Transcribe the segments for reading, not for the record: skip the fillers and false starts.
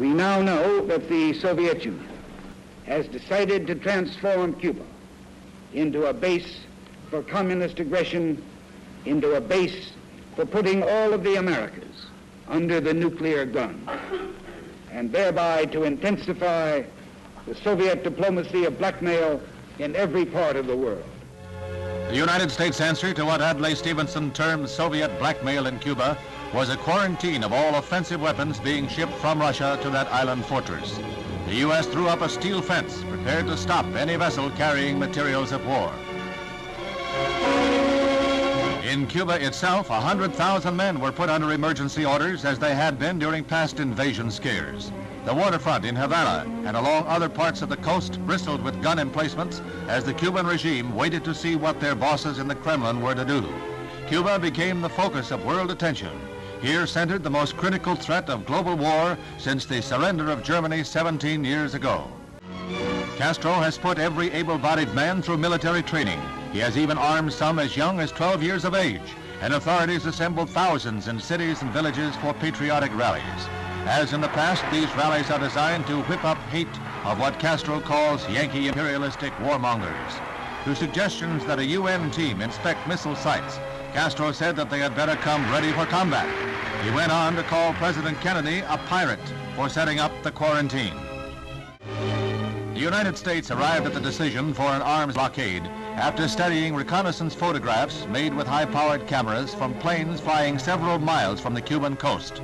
We now know that the Soviet Union has decided to transform Cuba into a base for communist aggression, into a base for putting all of the Americas under the nuclear gun, and thereby to intensify the Soviet diplomacy of blackmail in every part of the world. The United States answer to what Adlai Stevenson termed Soviet blackmail in Cuba was a quarantine of all offensive weapons being shipped from Russia to that island fortress. The U.S. threw up a steel fence prepared to stop any vessel carrying materials of war. In Cuba itself, 100,000 men were put under emergency orders as they had been during past invasion scares. The waterfront in Havana and along other parts of the coast bristled with gun emplacements as the Cuban regime waited to see what their bosses in the Kremlin were to do. Cuba became the focus of world attention. Here centered the most critical threat of global war since the surrender of Germany 17 years ago. Castro has put every able-bodied man through military training. He has even armed some as young as 12 years of age, and authorities assembled thousands in cities and villages for patriotic rallies. As in the past, these rallies are designed to whip up hate of what Castro calls Yankee imperialistic warmongers. To suggestions that a UN team inspect missile sites, Castro said that they had better come ready for combat. He went on to call President Kennedy a pirate for setting up the quarantine. The United States arrived at the decision for an arms blockade after studying reconnaissance photographs made with high-powered cameras from planes flying several miles from the Cuban coast.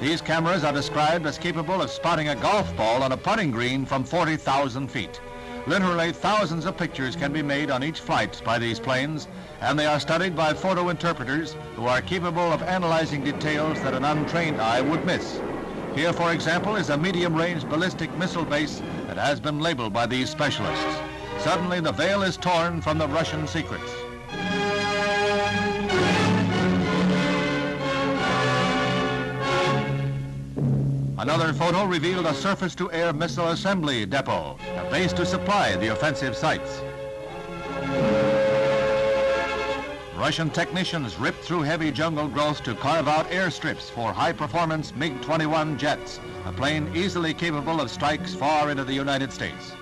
These cameras are described as capable of spotting a golf ball on a putting green from 40,000 feet. Literally thousands of pictures can be made on each flight by these planes, and they are studied by photo interpreters who are capable of analyzing details that an untrained eye would miss. Here, for example, is a medium-range ballistic missile base that has been labeled by these specialists. Suddenly, the veil is torn from the Russian secrets. Another photo revealed a surface-to-air missile assembly depot, a base to supply the offensive sites. Russian technicians ripped through heavy jungle growth to carve out airstrips for high-performance MiG-21 jets, a plane easily capable of strikes far into the United States.